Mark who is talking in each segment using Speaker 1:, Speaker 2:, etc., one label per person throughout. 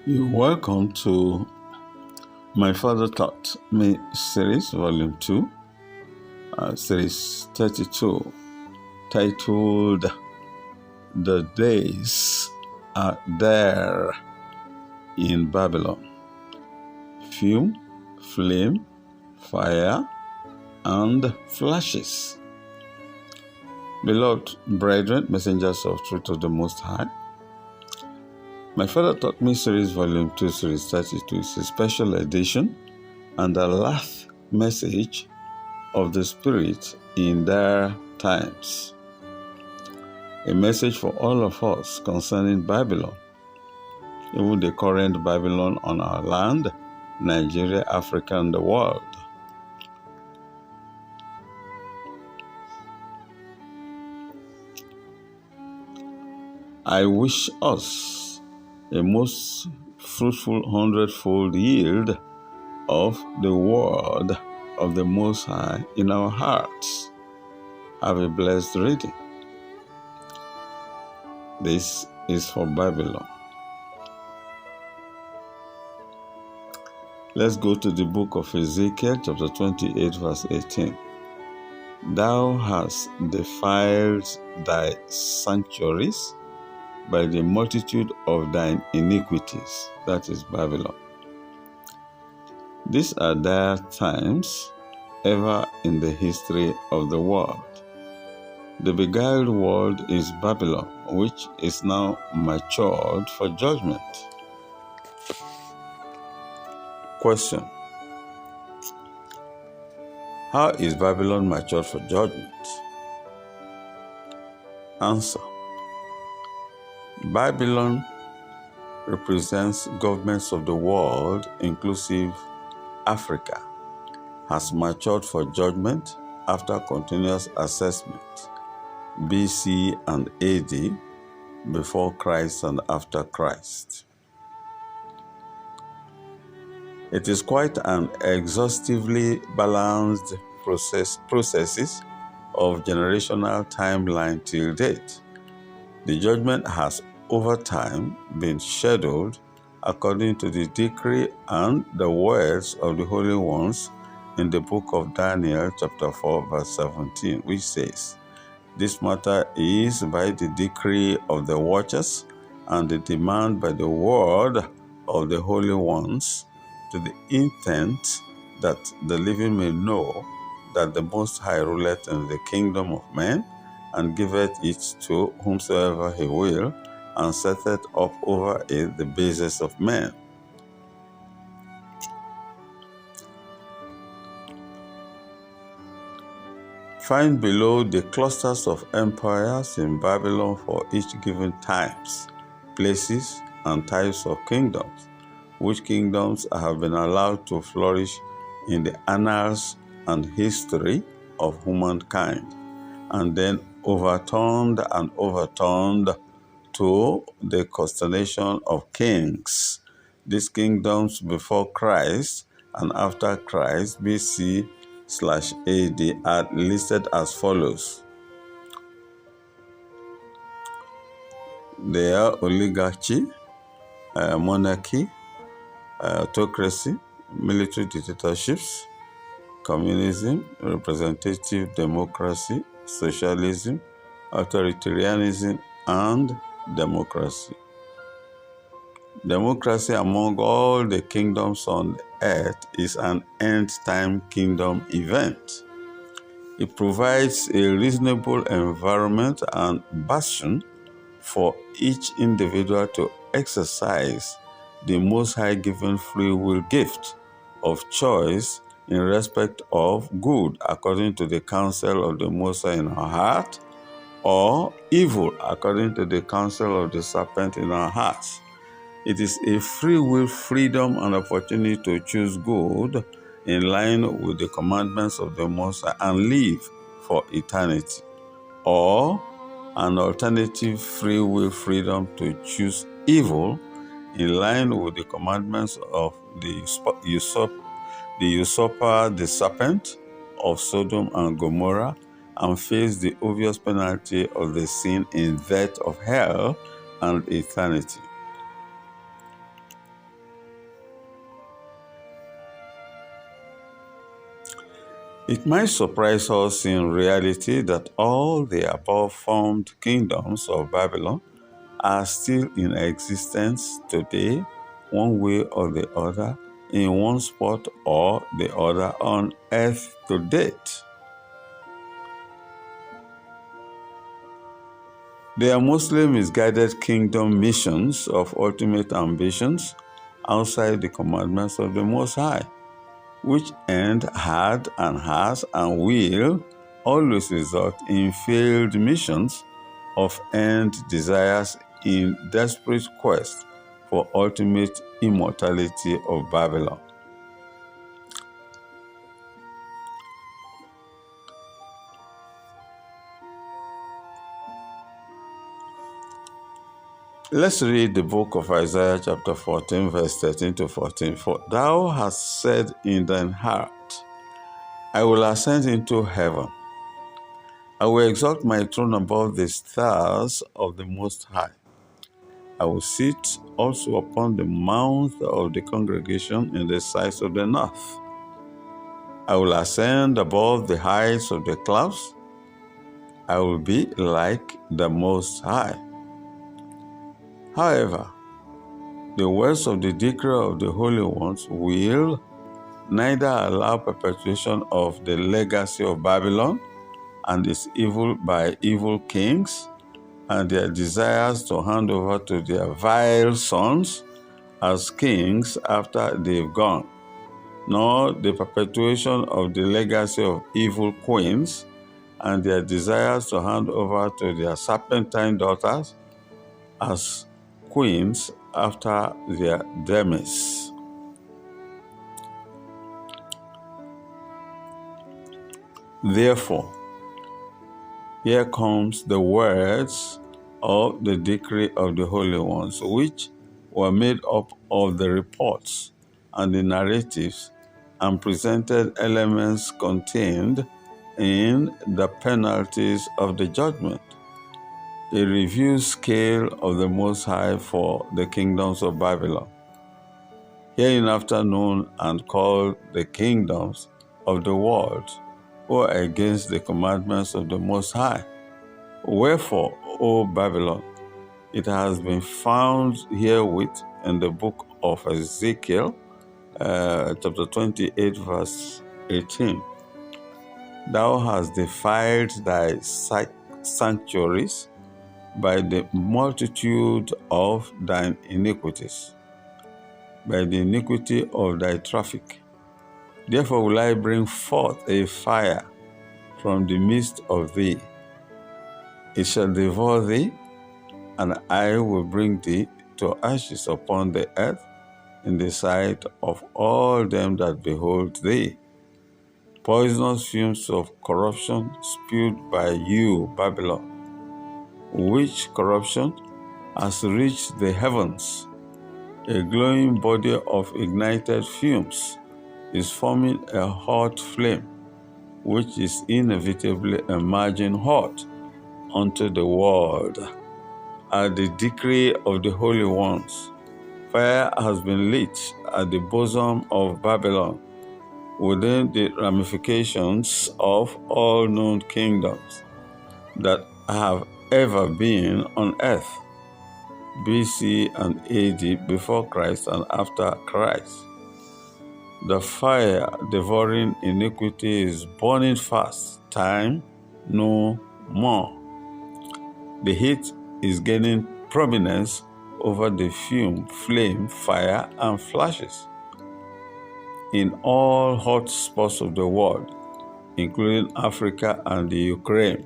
Speaker 1: You're welcome to My Father Taught Me series, Volume 2, Series 32, titled The Days Are There in Babylon. Fume, flame, fire, and flashes. Beloved brethren, messengers of truth of the Most High, My Father Taught Me series, Volume 2, Series 32 is a special edition and the last message of the Spirit in their times. A message for all of us concerning Babylon, even the current Babylon on our land, Nigeria, Africa, and the world. I wish us a most fruitful hundredfold yield of the word of the Most High in our hearts. Have a blessed reading. This is for Babylon. Let's go to the book of Ezekiel, chapter 28, verse 18. Thou hast defiled thy sanctuaries by the multitude of thine iniquities. That is Babylon. These are their times ever in the history of the world. The beguiled world is Babylon, which is now matured for judgment. Question: how is Babylon matured for judgment? Answer: Babylon represents governments of the world, inclusive Africa, has matured for judgment after continuous assessment, BC and AD, before Christ and after Christ. It is quite an exhaustively balanced processes of generational timeline till date. The judgment has over time been scheduled according to the decree and the words of the holy ones in the book of Daniel chapter 4 verse 17, which says, "This matter is by the decree of the watchers and the demand by the word of the holy ones, to the intent that the living may know that the Most High ruleth in the kingdom of men, and giveth it to whomsoever he will, and setteth up over it the bases of men." Find below the clusters of empires in Babylon for each given times, places, and types of kingdoms, which kingdoms have been allowed to flourish in the annals and history of humankind, and then overturned to the consternation of kings. These kingdoms before Christ and after Christ, BC/AD, are listed as follows. They are oligarchy, monarchy, autocracy, military dictatorships, communism, representative democracy, socialism, authoritarianism, and democracy. Democracy among all the kingdoms on earth is an end-time kingdom event. It provides a reasonable environment and bastion for each individual to exercise the Most High given free will gift of choice in respect of good according to the counsel of the Most High in our heart, or evil according to the counsel of the serpent in our hearts. It is a free will freedom and opportunity to choose good in line with the commandments of the Most High and live for eternity, or an alternative free will freedom to choose evil in line with the commandments of the usurper, the serpent of Sodom and Gomorrah, and face the obvious penalty of the sin in that of hell and eternity. It might surprise us in reality that all the above-formed kingdoms of Babylon are still in existence today, one way or the other, in one spot or the other on earth to date. They are mostly misguided kingdom missions of ultimate ambitions outside the commandments of the Most High, which end had and has and will always result in failed missions of end desires in desperate quest for ultimate immortality of Babylon. Let's read the book of Isaiah chapter 14, verse 13 to 14. For thou hast said in thine heart, I will ascend into heaven. I will exalt my throne above the stars of the Most High. I will sit also upon the mount of the congregation in the sides of the north. I will ascend above the heights of the clouds. I will be like the Most High. However, the words of the decree of the holy ones will neither allow perpetuation of the legacy of Babylon and its evil by evil kings and their desires to hand over to their vile sons as kings after they've gone, nor the perpetuation of the legacy of evil queens and their desires to hand over to their serpentine daughters as queens after their demise. Therefore, here comes the words of the decree of the holy ones, which were made up of the reports and the narratives and presented elements contained in the penalties of the judgment, a review scale of the Most High for the kingdoms of Babylon, hereinafter known and called the kingdoms of the world, who are against the commandments of the Most High. Wherefore, O Babylon, it has been found herewith in the book of Ezekiel, chapter 28, verse 18. Thou hast defiled thy sanctuaries by the multitude of thine iniquities, by the iniquity of thy traffic. Therefore will I bring forth a fire from the midst of thee. It shall devour thee, and I will bring thee to ashes upon the earth in the sight of all them that behold thee. Poisonous fumes of corruption spewed by you, Babylon, which corruption has reached the heavens. A glowing body of ignited fumes is forming a hot flame, which is inevitably emerging hot unto the world. At the decree of the holy ones, fire has been lit at the bosom of Babylon, within the ramifications of all known kingdoms that have ever been on earth, BC and AD, before Christ and after Christ. The fire devouring iniquity is burning fast, time no more. The heat is gaining prominence over the fume, flame, fire, and flashes. In all hot spots of the world, including Africa and the Ukraine,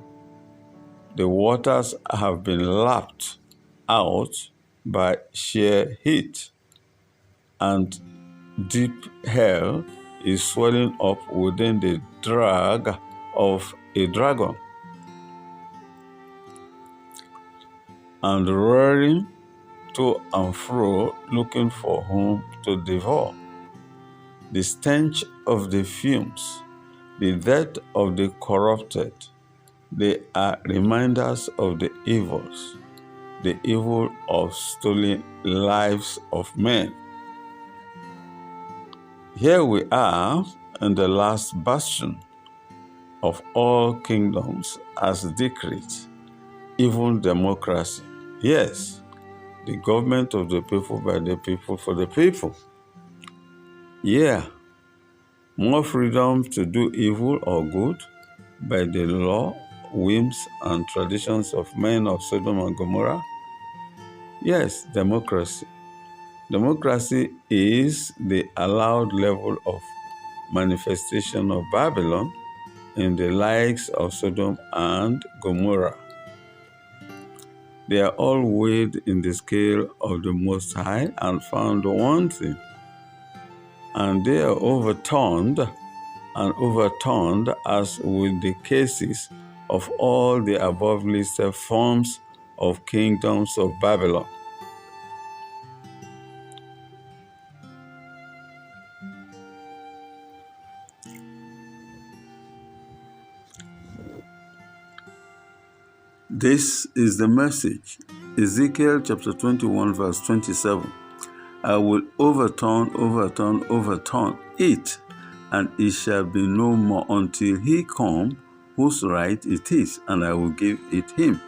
Speaker 1: the waters have been lapped out by sheer heat, and deep hell is swelling up within the drag of a dragon, and roaring to and fro, looking for whom to devour. The stench of the fumes, the death of the corrupted, they are reminders of the evils, the evil of stolen lives of men. Here we are in the last bastion of all kingdoms as decreed, even democracy. Yes, the government of the people, by the people, for the people. Yeah, more freedom to do evil or good by the law, whims, and traditions of men of Sodom and Gomorrah. Yes, democracy. Democracy is the allowed level of manifestation of Babylon in the likes of Sodom and Gomorrah. They are all weighed in the scale of the Most High and found wanting, and they are overturned as with the cases of all the above listed forms of kingdoms of Babylon. This is the message. Ezekiel chapter 21 verse 27. I will overturn it, and it shall be no more until he come whose right it is, and I will give it him.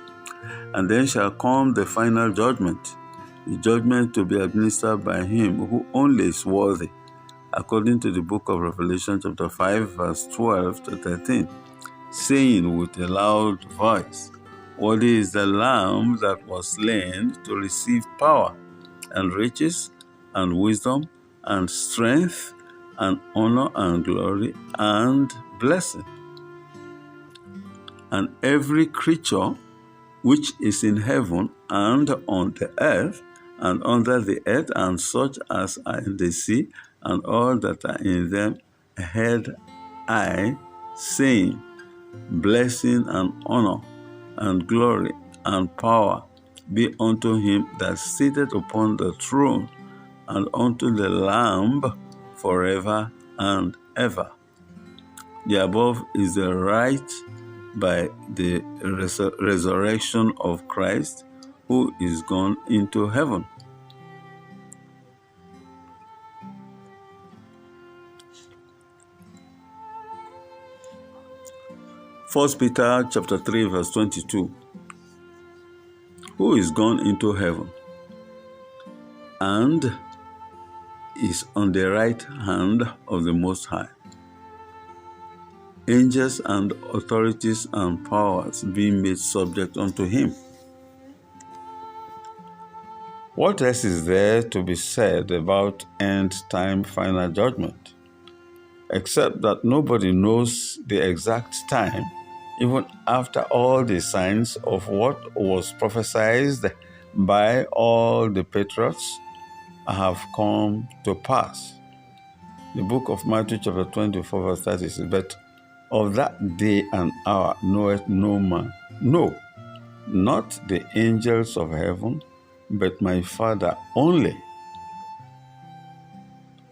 Speaker 1: And then shall come the final judgment, the judgment to be administered by him who only is worthy, according to the book of Revelation chapter 5 verse 12 to 13, saying with a loud voice, worthy is the Lamb that was slain to receive power and riches and wisdom and strength and honor and glory and blessing. And every creature which is in heaven and on the earth and under the earth, and such as are in the sea, and all that are in them, heard I, saying, blessing and honor and glory and power be unto him that sitteth upon the throne, and unto the Lamb forever and ever. The above is the right by the resurrection of Christ, who is gone into heaven. First Peter chapter 3 verse 22. Who is gone into heaven and is on the right hand of the Most High, angels and authorities and powers being made subject unto him. What else is there to be said about end-time final judgment, except that nobody knows the exact time, even after all the signs of what was prophesied by all the patriarchs have come to pass. The book of Matthew chapter 24 verse 36, but of that day and hour knoweth no man, no, not the angels of heaven, but my Father only.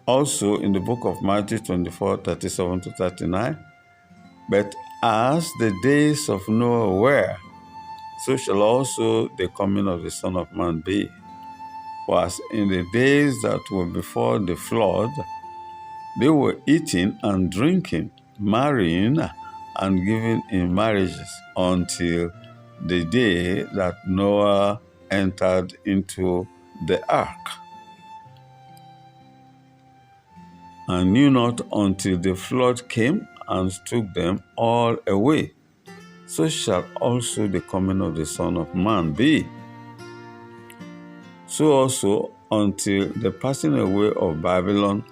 Speaker 1: Also in the book of Matthew 24, 37 to 39, but as the days of Noah were, so shall also the coming of the Son of Man be. For as in the days that were before the flood, they were eating and drinking, marrying and giving in marriages until the day that Noah entered into the ark, and knew not until the flood came and took them all away. So shall also the coming of the Son of Man be. So also until the passing away of Babylon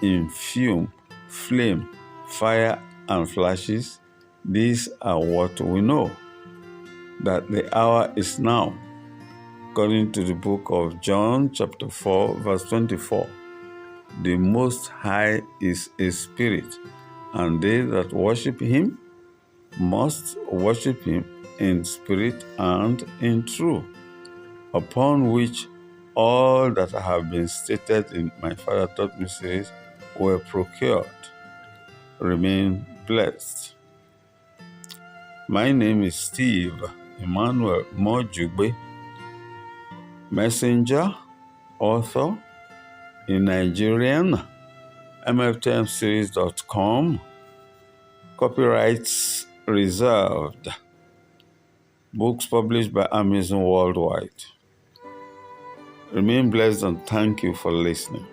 Speaker 1: in fume, flame, fire, and flashes, these are what we know, that the hour is now, according to the book of John chapter 4 verse 24. The Most High is a spirit, and they that worship him must worship him in spirit and in truth, upon which all that have been stated in my Father taught me series were procured. Remain blessed. My name is Steve Emmanuel Mojugbe, messenger, author in Nigerian, MFTMSeries.com, Copyrights reserved. Books published by Amazon worldwide. Remain blessed and thank you for listening.